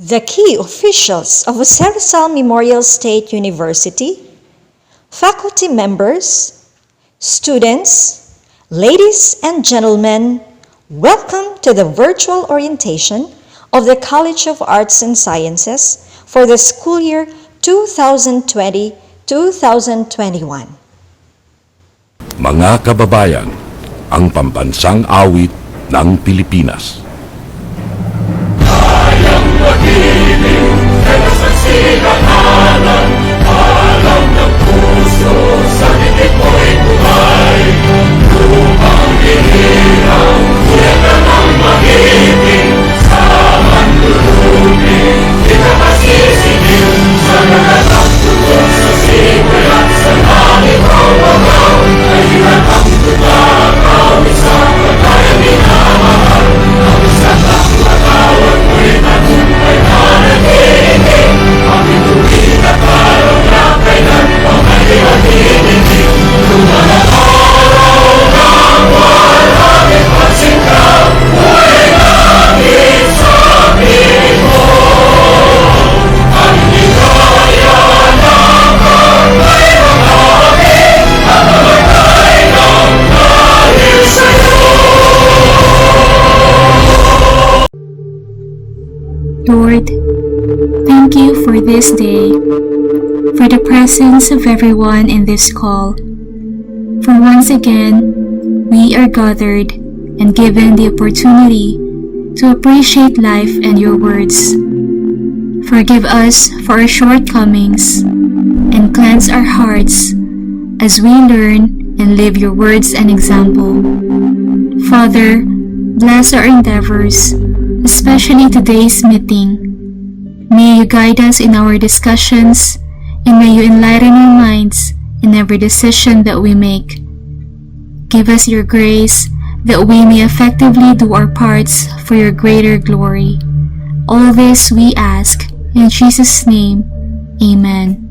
The key officials of Jose Rizal Memorial State University, faculty members, students, ladies and gentlemen, welcome to the virtual orientation of the College of Arts and Sciences for the school year 2020-2021. Mga kababayan, ang pambansang awit ng Pilipinas. Lord, thank you for this day, for the presence of everyone in this call. For once again, we are gathered and given the opportunity to appreciate life and your words. Forgive us for our shortcomings and cleanse our hearts as we learn and live your words and example. Father, bless our endeavors, especially today's meeting. May you guide us in our discussions, and may you enlighten our minds in every decision that we make. Give us your grace that we may effectively do our parts for your greater glory. All this we ask in Jesus' name. Amen.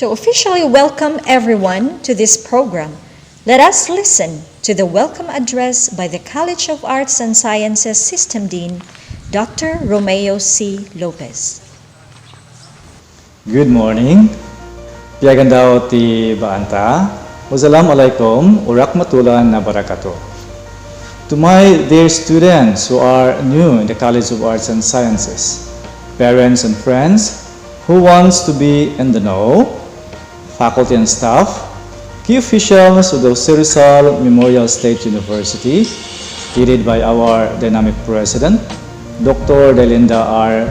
To officially welcome everyone to this program, let us listen to the welcome address by the College of Arts and Sciences System Dean, Dr. Romeo C. Lopez. Good morning. Piyagan daw ti Baanta. Wassalamualaikum warahmatullahi wabarakatuh. To my dear students who are new in the College of Arts and Sciences, parents and friends who wants to be in the know, faculty and staff, key officials of the Jose Rizal Memorial State University, headed by our dynamic president, Dr. Delinda R.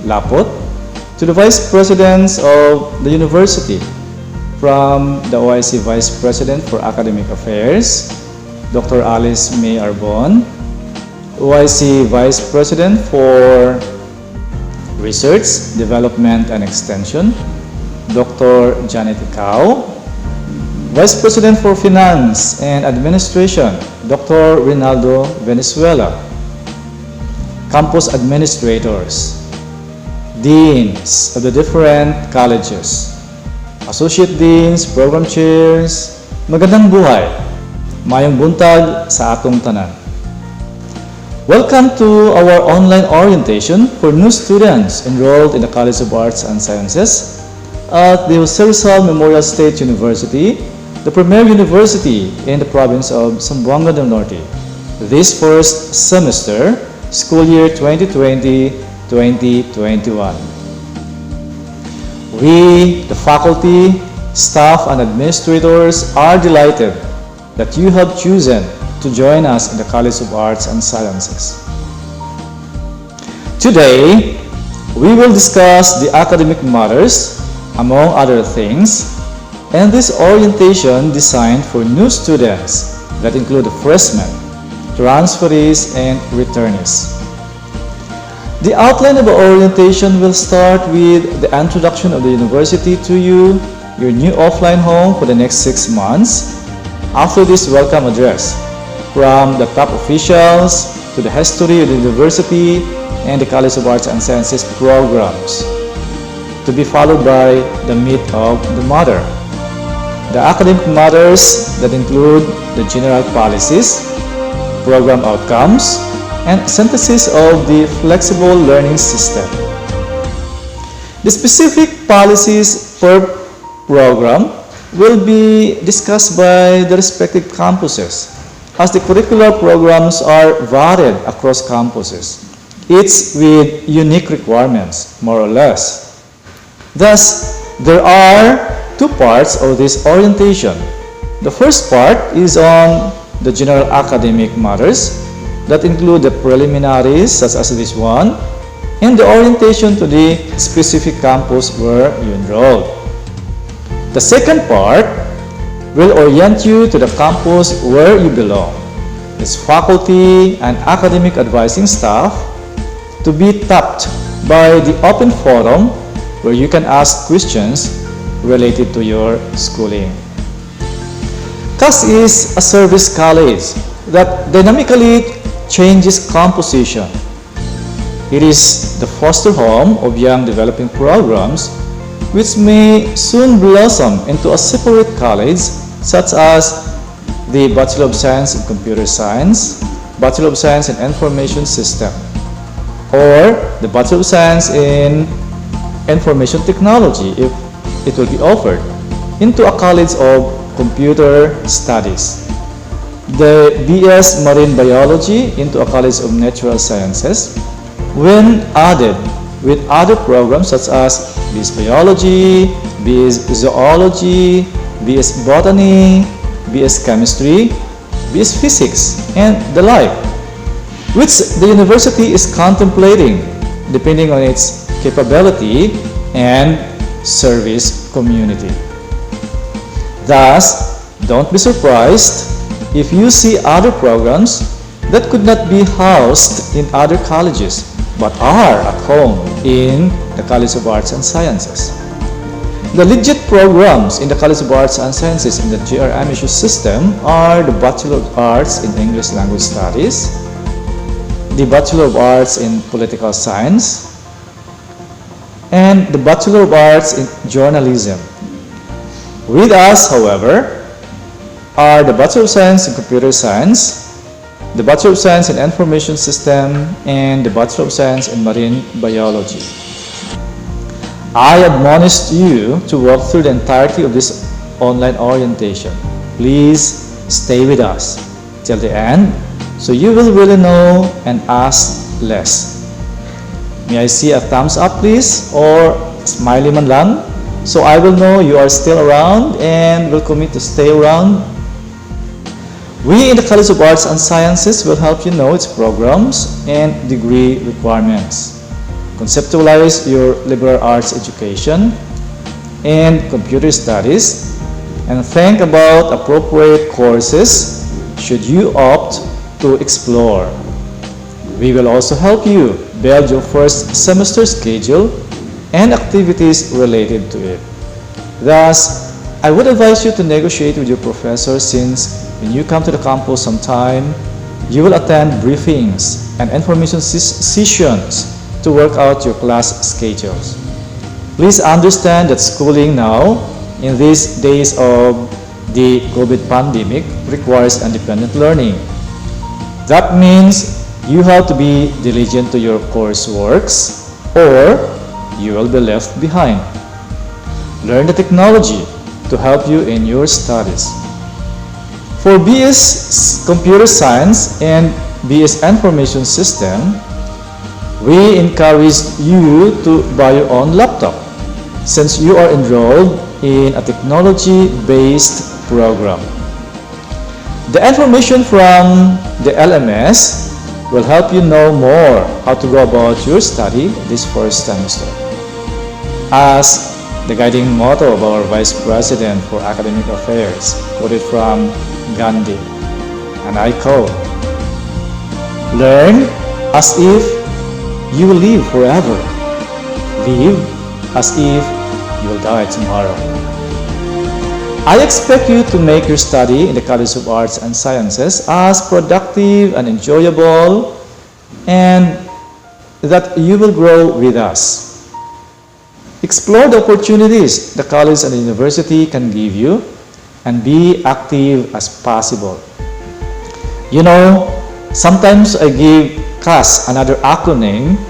Lapot, to the vice presidents of the university, from the OIC Vice President for Academic Affairs, Dr. Alice May Arbon, OIC Vice President for Research, Development and Extension, Dr. Janet Icao, Vice President for Finance and Administration, Dr. Rinaldo Venezuela, campus administrators, deans of the different colleges, associate deans, program chairs, magandang buhay, mayong buntag sa atong tanan. Welcome to our online orientation for new students enrolled in the College of Arts and Sciences at the Jose Rizal Memorial State University the premier university in the province of Zamboanga del Norte this first semester, school year 2020-2021. We, the faculty, staff, and administrators are delighted that you have chosen to join us in the College of Arts and Sciences. Today, we will discuss the academic matters, among other things, and this orientation designed for new students that include freshmen, transferees, and returnees. The outline of our orientation will start with the introduction of the university to you, your new offline home for the next 6 months. After this welcome address, from the top officials to the history of the university and the College of Arts and Sciences programs, to be followed by the meat of the matter. The academic matters that include the general policies, program outcomes, and synthesis of the flexible learning system. The specific policies per program will be discussed by the respective campuses, as the curricular programs are varied across campuses, each with unique requirements, more or less. Thus, there are 2 parts of this orientation. The first part is on the general academic matters that include the preliminaries, such as this one, and the orientation to the specific campus where you enrolled. The second part will orient you to the campus where you belong, as faculty and academic advising staff, to be tapped by the open forum where you can ask questions related to your schooling. CAS is a service college that dynamically changes composition. It is the foster home of young developing programs which may soon blossom into a separate college, such as the Bachelor of Science in Computer Science, Bachelor of Science in Information System, or the Bachelor of Science in Information Technology, if it will be offered, into a College of Computer Studies, the BS Marine Biology into a College of Natural Sciences, when added with other programs such as BS Biology, BS Zoology, BS Botany, BS Chemistry, BS Physics, and the like, which the university is contemplating depending on its capability and service community. Thus, don't be surprised if you see other programs that could not be housed in other colleges but are at home in the College of Arts and Sciences. The legit programs in the College of Arts and Sciences in the GRMSU system are the Bachelor of Arts in English Language Studies, the Bachelor of Arts in Political Science, and the Bachelor of Arts in Journalism. With us, however, are the Bachelor of Science in Computer Science, the Bachelor of Science in Information System, and the Bachelor of Science in Marine Biology. I admonish you to walk through the entirety of this online orientation. Please stay with us till the end so you will really know and ask less. May I see a thumbs up, please, or smiley man lang, so I will know you are still around and will commit to stay around. We in the College of Arts and Sciences will help you know its programs and degree requirements, conceptualize your liberal arts education and computer studies, and think about appropriate courses should you opt to explore. We will also help you build your first semester schedule and activities related to it. Thus, I would advise you to negotiate with your professor, since when you come to the campus sometime, you will attend briefings and information sessions to work out your class schedules. Please understand that schooling now, in these days of the COVID pandemic, requires independent learning. That means you have to be diligent to your courseworks or you will be left behind. Learn the technology, to help you in your studies. For BS Computer Science and BS Information System, we encourage you to buy your own laptop since you are enrolled in a technology-based program. The information from the LMS will help you know more how to go about your study this first semester. As the guiding motto of our Vice President for Academic Affairs, quoted from Gandhi, and I quote, "Learn as if you will live forever. Live as if you will die tomorrow." I expect you to make your study in the College of Arts and Sciences as productive and enjoyable, and that you will grow with us. Explore the opportunities the college and the university can give you and be active as possible. You know, sometimes I give CAS another acronym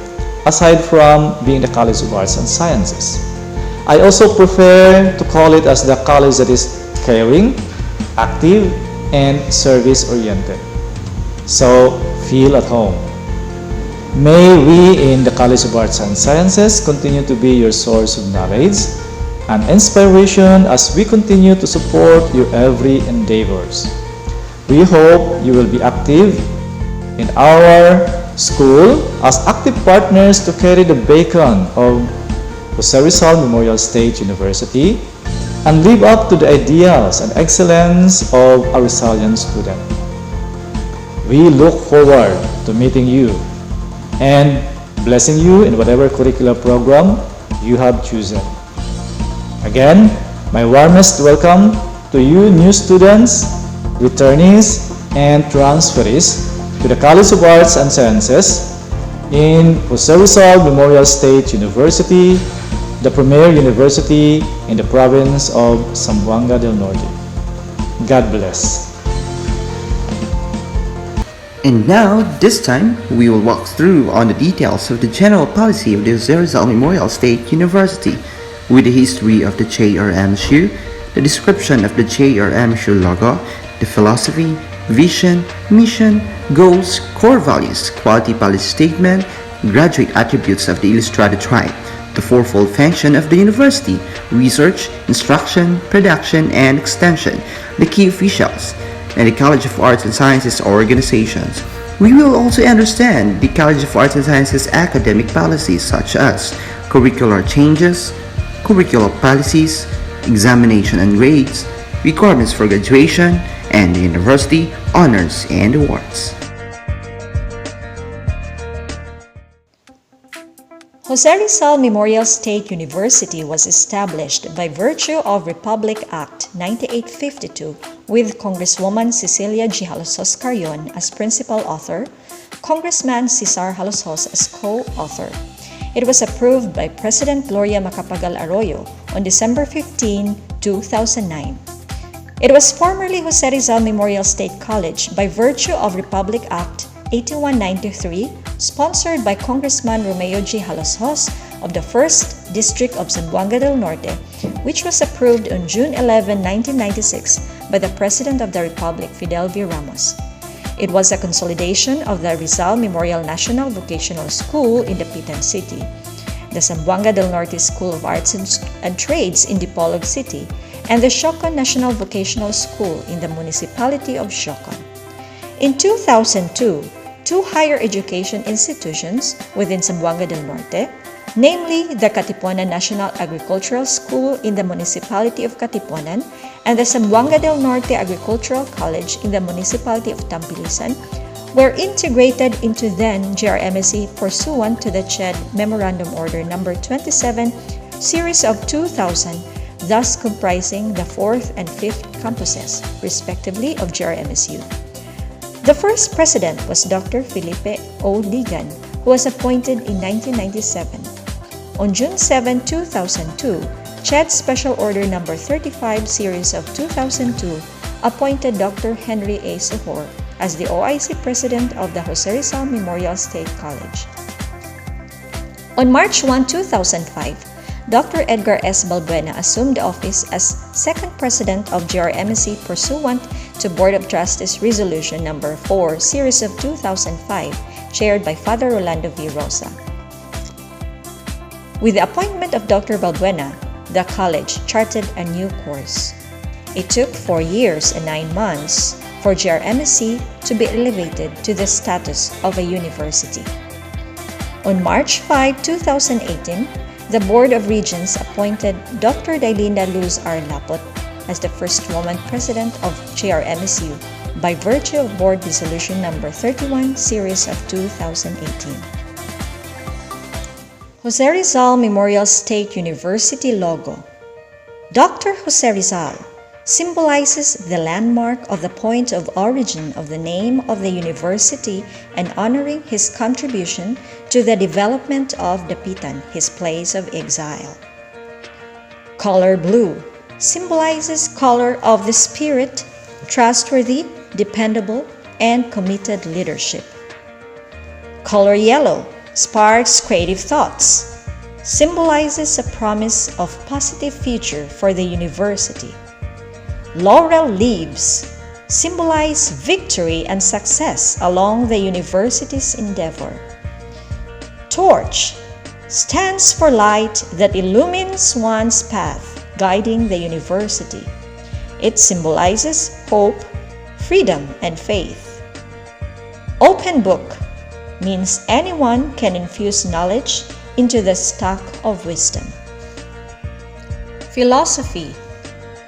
aside from being the College of Arts and Sciences. I also prefer to call it as the college that is caring, active, and service-oriented. So, feel at home. May we in the College of Arts and Sciences continue to be your source of knowledge and inspiration as we continue to support your every endeavors. We hope you will be active in our school as active partners to carry the beacon of Jose Rizal Memorial State University and live up to the ideals and excellence of a Rizalian student. We look forward to meeting you and blessing you in whatever curricular program you have chosen. Again, my warmest welcome to you new students, returnees, and transferees to the College of Arts and Sciences in Jose Rizal Memorial State University, the premier university in the province of Zamboanga del Norte. God bless. And now, this time, we will walk through on the details of the general policy of the Jose Rizal Memorial State University, with the history of the JRMSU, the description of the JRMSU logo, the philosophy, vision, mission, goals, core values, quality policy statement, graduate attributes of the Ilustrada tribe, the fourfold function of the university, research, instruction, production, and extension, the key officials, and the College of Arts and Sciences organizations. We will also understand the College of Arts and Sciences academic policies such as curricular changes, curricular policies, examination and grades, requirements for graduation, and the university honors and awards. Jose Rizal Memorial State University was established by virtue of Republic Act 9852 with Congresswoman Cecilia G. Halosos Carrion as principal author, Congressman Cesar Halosos as co-author. It was approved by President Gloria Macapagal Arroyo on December 15, 2009. It was formerly Jose Rizal Memorial State College by virtue of Republic Act 8193, sponsored by Congressman Romeo G. Halosos of the 1st District of Zamboanga del Norte, which was approved on June 11, 1996 by the President of the Republic, Fidel V. Ramos. It was a consolidation of the Rizal Memorial National Vocational School in Dapitan City, the Zamboanga del Norte School of Arts and Trades in Dipolog City, and the Siocon National Vocational School in the municipality of Siocon. In 2002, two higher education institutions within Zamboanga del Norte, namely the Katipunan National Agricultural School in the municipality of Katipunan and the Zamboanga del Norte Agricultural College in the municipality of Tambilisan, were integrated into then JRMSC pursuant to the CHED Memorandum Order No. 27, Series of 2000, thus comprising the 4th and 5th campuses, respectively, of JRMSU. The first president was Dr. Felipe O. Ligan, who was appointed in 1997. On June 7, 2002, CHED Special Order No. 35 Series of 2002 appointed Dr. Henry A. Sohor as the OIC President of the Jose Rizal Memorial State College. On March 1, 2005, Dr. Edgar S. Balbuena assumed the office as second president of GRMC pursuant to Board of Trustees Resolution Number 4, Series of 2005, chaired by Father Rolando V. Rosa. With the appointment of Dr. Balbuena, the college charted a new course. It took 4 years and 9 months for GRMC to be elevated to the status of a university. On March 5, 2018, the Board of Regents appointed Dr. Dailinda Luz R. Lapot as the first woman president of GRMSU by virtue of Board Resolution Number 31, Series of 2018. Jose Rizal Memorial State University logo. Dr. Jose Rizal symbolizes the landmark of the point of origin of the name of the university and honoring his contribution to the development of Dapitan, his place of exile. Color blue symbolizes color of the spirit, trustworthy, dependable, and committed leadership. Color yellow sparks creative thoughts, symbolizes a promise of positive future for the university. Laurel leaves symbolize victory and success along the university's endeavor. Torch stands for light that illumines one's path, guiding the university. It symbolizes hope, freedom, and faith. Open book means anyone can infuse knowledge into the stock of wisdom. Philosophy.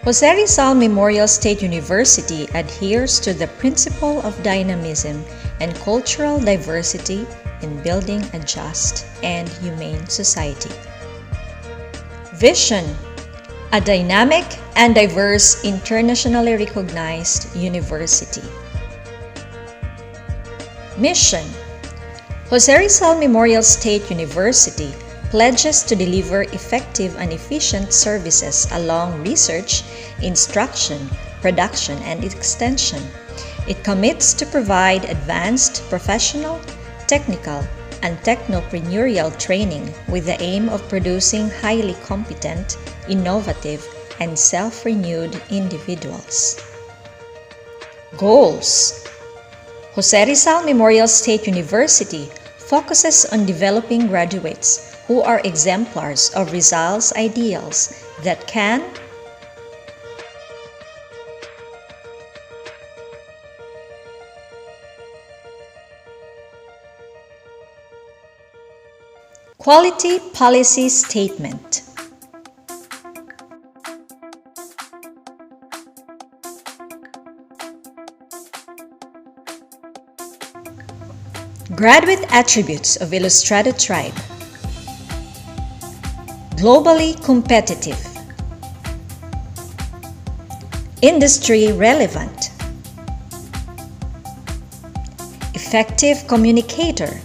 Jose Rizal Memorial State University adheres to the principle of dynamism and cultural diversity in building a just and humane society. Vision. A dynamic and diverse internationally recognized university. Mission. Jose Rizal Memorial State University pledges to deliver effective and efficient services along research, instruction, production, and extension. It commits to provide advanced professional, technical, and technopreneurial training with the aim of producing highly competent, innovative, and self-renewed individuals. Goals. Jose Rizal Memorial State University focuses on developing graduates who are exemplars of Rizal's ideals that can Quality Policy Statement. Graduate attributes of Illustrated Tribe. Globally competitive. Industry relevant. Effective communicator.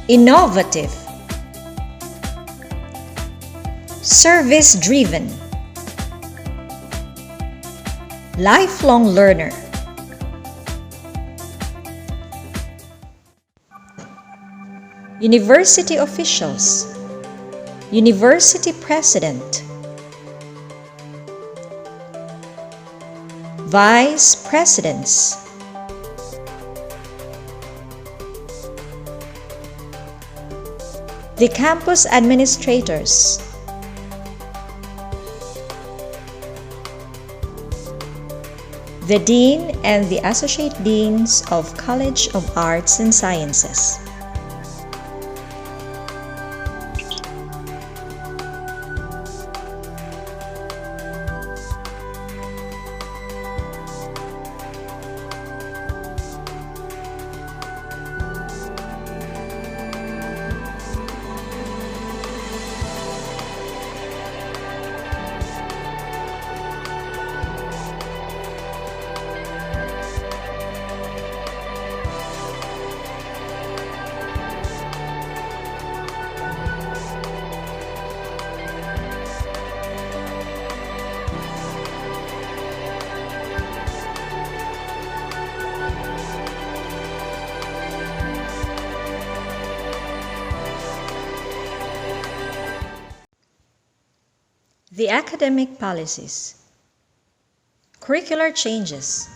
Innovative. Service driven. Lifelong learner. University officials. University president. Vice presidents. The campus administrators. The dean and the associate deans of College of Arts and Sciences. The academic policies. Curricular changes.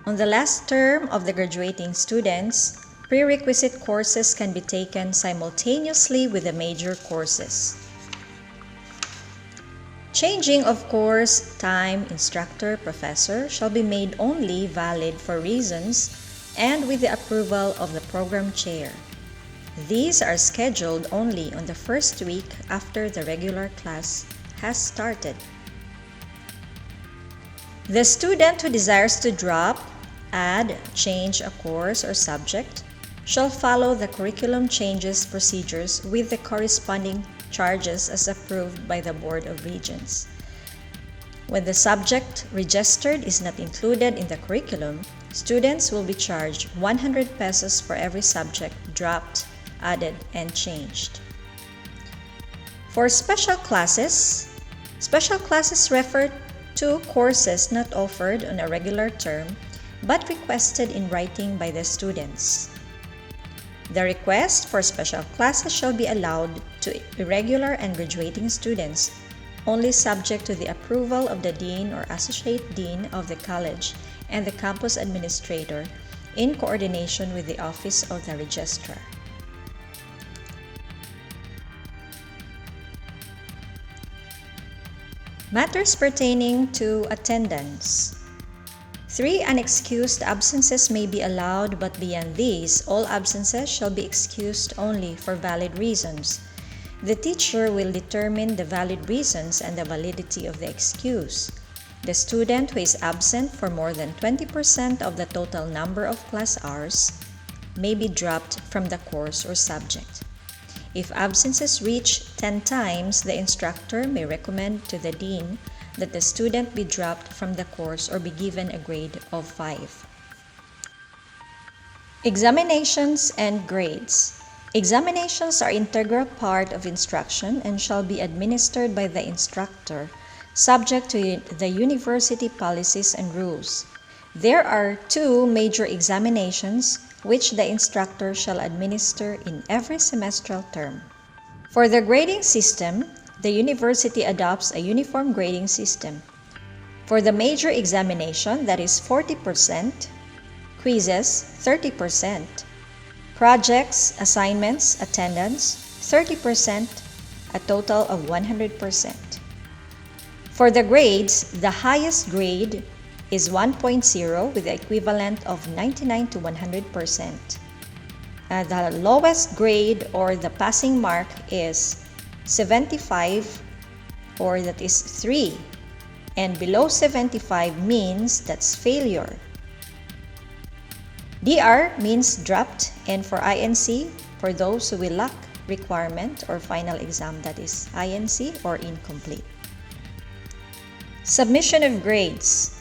On the last term of the graduating students, prerequisite courses can be taken simultaneously with the major courses. Changing of course, time, instructor, professor shall be made only valid for reasons and with the approval of the program chair. These are scheduled only on the first week after the regular class has started. The student who desires to drop, add, change a course or subject shall follow the curriculum changes procedures with the corresponding charges as approved by the Board of Regents. When the subject registered is not included in the curriculum, students will be charged 100 pesos for every subject dropped, added, and changed. For special classes refer to courses not offered on a regular term but requested in writing by the students. The request for special classes shall be allowed to irregular and graduating students, only subject to the approval of the Dean or Associate Dean of the college and the campus administrator in coordination with the Office of the Registrar. Matters pertaining to attendance. 3 unexcused absences may be allowed, but beyond these, all absences shall be excused only for valid reasons. The teacher will determine the valid reasons and the validity of the excuse. The student who is absent for more than 20% of the total number of class hours may be dropped from the course or subject. If absences reach 10 times, the instructor may recommend to the dean that the student be dropped from the course or be given a grade of 5. Examinations and grades. Examinations are an integral part of instruction and shall be administered by the instructor, subject to the university policies and rules. There are 2 major examinations which the instructor shall administer in every semestral term. For the grading system, the university adopts a uniform grading system. For the major examination, that is 40%, quizzes 30%, projects, assignments, attendance 30%, a total of 100%. For the grades, the highest grade is 1.0 with the equivalent of 99 to 100%. The lowest grade or the passing mark is 75, or that is 3, and below 75 means that's failure. DR means dropped, and for INC, for those who will lack requirement or final exam, that is INC or incomplete. Submission of grades.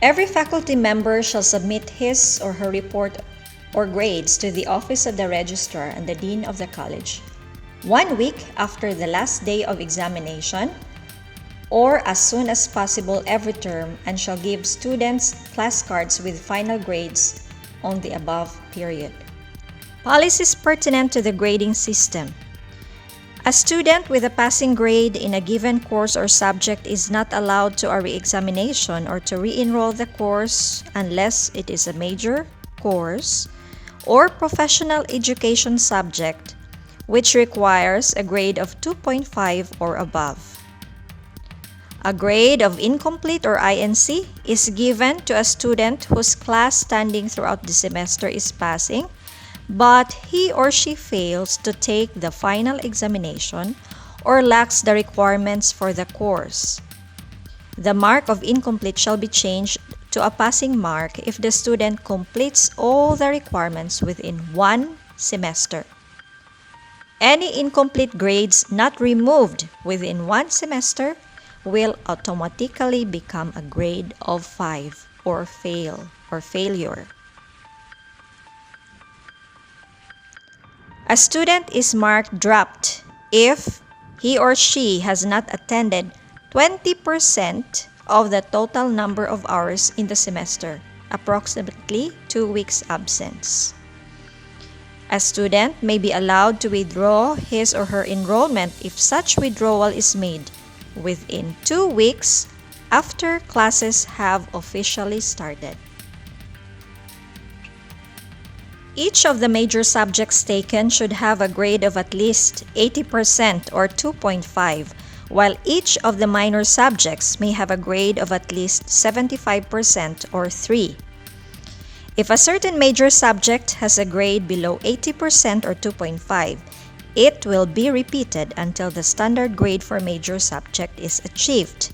Every faculty member shall submit his or her report or grades to the Office of the Registrar and the Dean of the College 1 week after the last day of examination, or as soon as possible every term, and shall give students class cards with final grades on the above period. Policies pertinent to the grading system. A student with a passing grade in a given course or subject is not allowed to a re-examination or to re-enroll the course unless it is a major course or professional education subject which requires a grade of 2.5 or above. A grade of incomplete or INC is given to a student whose class standing throughout the semester is passing, but he or she fails to take the final examination or lacks the requirements for the course. The mark of incomplete shall be changed to a passing mark if the student completes all the requirements within 1 semester. Any incomplete grades not removed within 1 semester will automatically become a grade of 5 or failure. A student is marked dropped if he or she has not attended 20% of the total number of hours in the semester, approximately 2 weeks absence. A student may be allowed to withdraw his or her enrollment if such withdrawal is made within 2 weeks after classes have officially started. Each of the major subjects taken should have a grade of at least 80% or 2.5, while each of the minor subjects may have a grade of at least 75% or 3. If a certain major subject has a grade below 80% or 2.5, it will be repeated until the standard grade for major subject is achieved.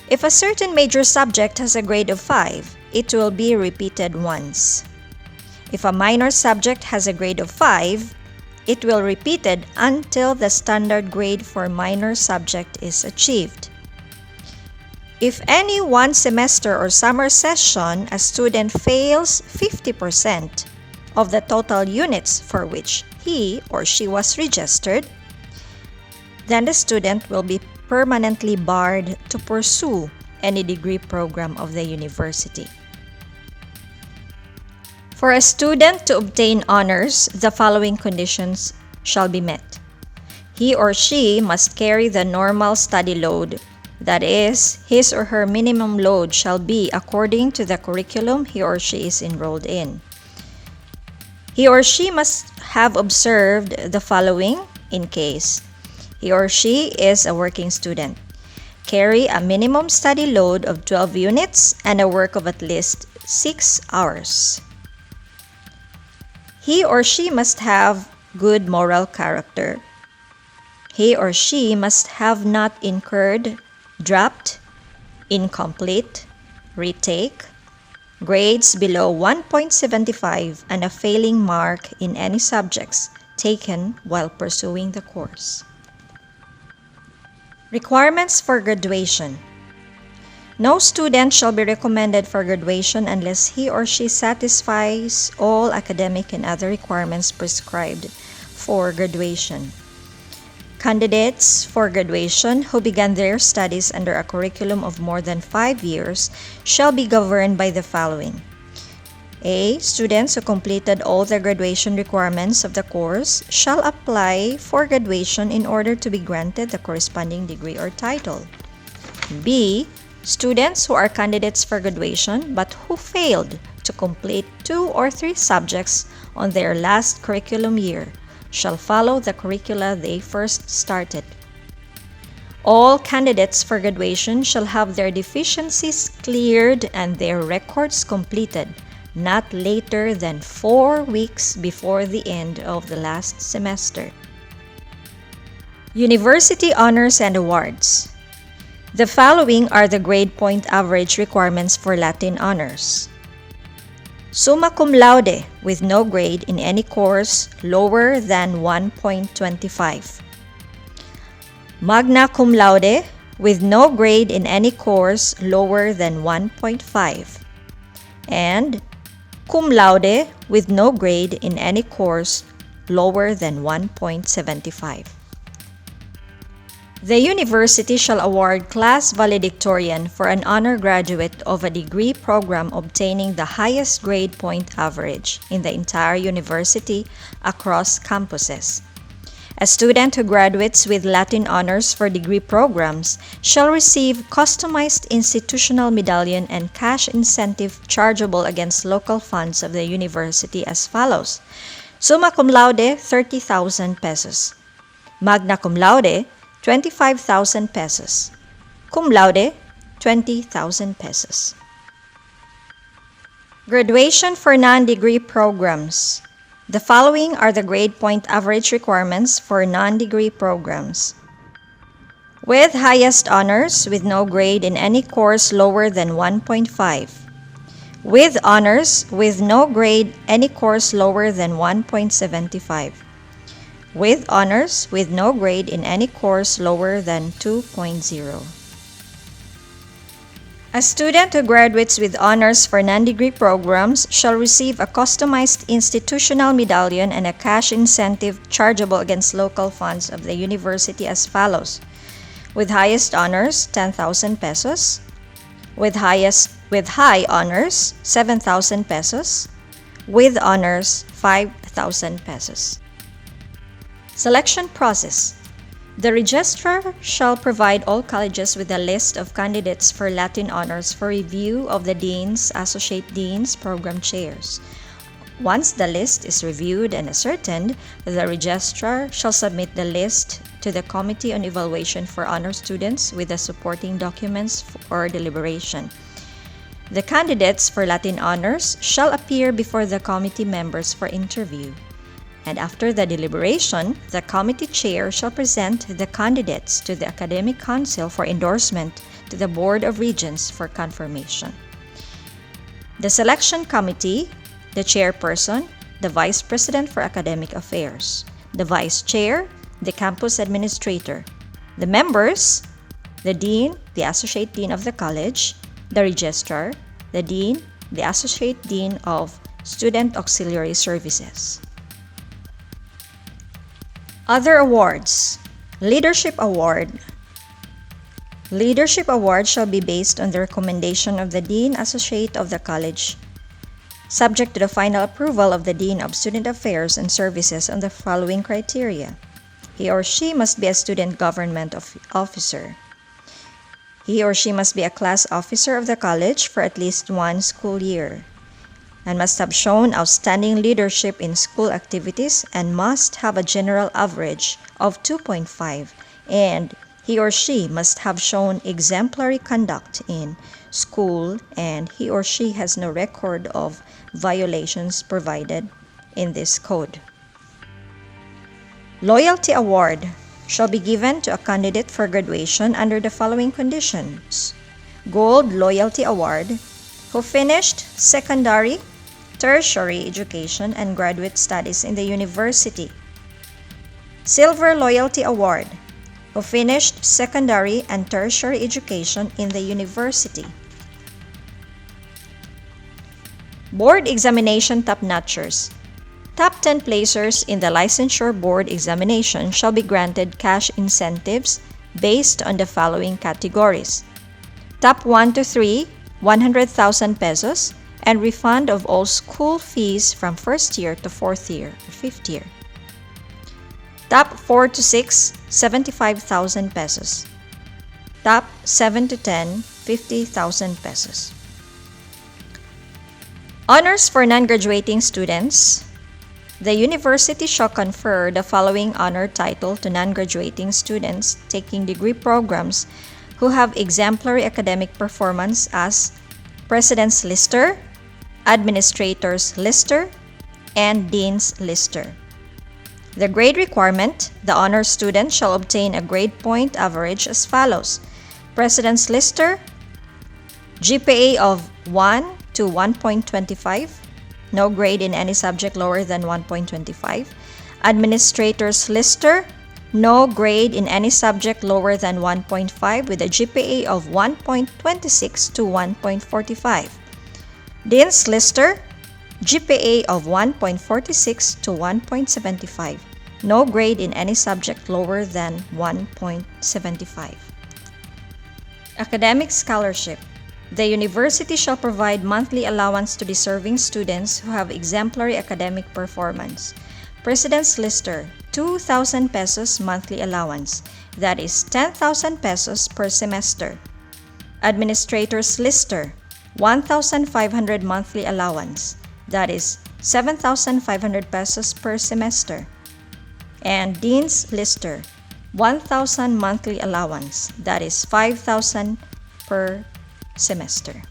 If a certain major subject has a grade of 5, it will be repeated once. If a minor subject has a grade of 5, it will be repeated until the standard grade for minor subject is achieved. If any one semester or summer session a student fails 50% of the total units for which he or she was registered, then the student will be permanently barred to pursue any degree program of the university. For a student to obtain honors, the following conditions shall be met. He or she must carry the normal study load, that is, his or her minimum load shall be according to the curriculum he or she is enrolled in. He or she must have observed the following in case he or she is a working student. Carry a minimum study load of 12 units and a work of at least 6 hours. He or she must have good moral character. He or she must have not incurred, dropped, incomplete, retake, grades below 1.75 and a failing mark in any subjects taken while pursuing the course. Requirements for graduation. No student shall be recommended for graduation unless he or she satisfies all academic and other requirements prescribed for graduation. Candidates for graduation who began their studies under a curriculum of more than 5 years shall be governed by the following. A. Students who completed all the graduation requirements of the course shall apply for graduation in order to be granted the corresponding degree or title. B. Students who are candidates for graduation but who failed to complete 2 or 3 subjects on their last curriculum year shall follow the curricula they first started. All candidates for graduation shall have their deficiencies cleared and their records completed not later than 4 weeks before the end of the last semester. University honors and awards. The following are the grade point average requirements for Latin honors. Summa cum laude with no grade in any course lower than 1.25. Magna cum laude with no grade in any course lower than 1.5. And cum laude with no grade in any course lower than 1.75. The university shall award class valedictorian for an honor graduate of a degree program obtaining the highest grade point average in the entire university across campuses. A student who graduates with Latin honors for degree programs shall receive customized institutional medallion and cash incentive chargeable against local funds of the university as follows. Summa cum laude, 30,000 pesos. Magna cum laude, 25,000 pesos. Cum laude, 20,000 pesos. Graduation for non-degree programs. The following are the grade point average requirements for non-degree programs. With highest honors with no grade in any course lower than 1.5. With honors with no grade any course lower than 1.75. With honors with no grade in any course lower than 2.0. A student who graduates with honors for non-degree programs shall receive a customized institutional medallion and a cash incentive chargeable against local funds of the university as follows. With highest honors, 10,000 pesos. With high honors, 7,000 pesos. With honors, 5,000 pesos. Selection process. The registrar shall provide all colleges with a list of candidates for Latin honors for review of the deans, associate deans, program chairs. Once the list is reviewed and ascertained, the registrar shall submit the list to the Committee on Evaluation for Honor Students with the supporting documents for deliberation. The candidates for Latin honors shall appear before the committee members for interview. And after the deliberation, the committee chair shall present the candidates to the Academic Council for endorsement to the Board of Regents for confirmation. The selection committee, the chairperson, the vice president for academic affairs, the vice chair, the campus administrator, the members, the dean, the associate dean of the college, the registrar, the dean, the associate dean of student auxiliary services. Other awards. Leadership Award. Leadership Award shall be based on the recommendation of the Dean Associate of the college, subject to the final approval of the Dean of Student Affairs and Services on the following criteria. He or she must be a student government officer. He or she must be a class officer of the college for at least one school year, and must have shown outstanding leadership in school activities and must have a general average of 2.5, and he or she must have shown exemplary conduct in school, and he or she has no record of violations provided in this code. Loyalty Award shall be given to a candidate for graduation under the following conditions. Gold Loyalty Award, who finished secondary, tertiary education and graduate studies in the university. Silver Loyalty Award, who finished secondary and tertiary education in the university. Board Examination Top-Notchers. Top 10 placers in the licensure board examination shall be granted cash incentives based on the following categories. Top 1 to 3, 100,000 pesos, and refund of all school fees from first year to fourth year or fifth year. Top 4 to 6, 75,000 pesos. Top 7 to 10, 50,000 pesos. Honors for non-graduating students. The university shall confer the following honor title to non-graduating students taking degree programs who have exemplary academic performance as President's Lister, Administrator's Lister, and Dean's Lister. The grade requirement, the honor student shall obtain a grade point average as follows. President's Lister, GPA of 1 to 1.25, no grade in any subject lower than 1.25. Administrator's Lister, no grade in any subject lower than 1.5 with a GPA of 1.26 to 1.45. Dean's Lister, GPA of 1.46 to 1.75, no grade in any subject lower than 1.75. Academic Scholarship. The university shall provide monthly allowance to deserving students who have exemplary academic performance. President's Lister, 2,000 pesos monthly allowance, that is 10,000 pesos per semester. Administrator's Lister, 1,500 monthly allowance, that is 7,500 pesos per semester. And Dean's Lister, 1,000 monthly allowance, that is 5,000 per semester.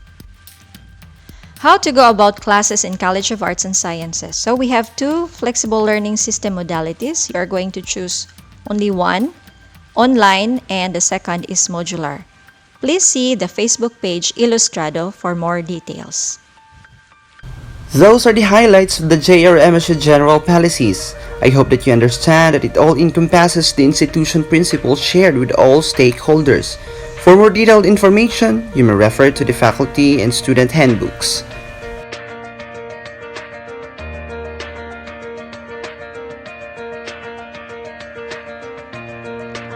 How to go about classes in College of Arts and Sciences. So we have two flexible learning system modalities. You are going to choose only one, online, and the second is modular. Please see the Facebook page Ilustrado for more details. Those are the highlights of the JRMSU general policies. I hope that you understand that it all encompasses the institution principles shared with all stakeholders. For more detailed information, you may refer to the faculty and student handbooks.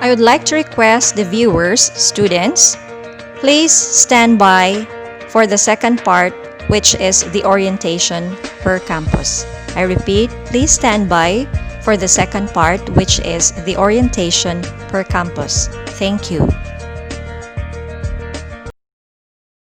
I would like to request the viewers, students, please stand by for the second part, which is the orientation per campus. I repeat, please stand by for the second part, which is the orientation per per campus. Thank you.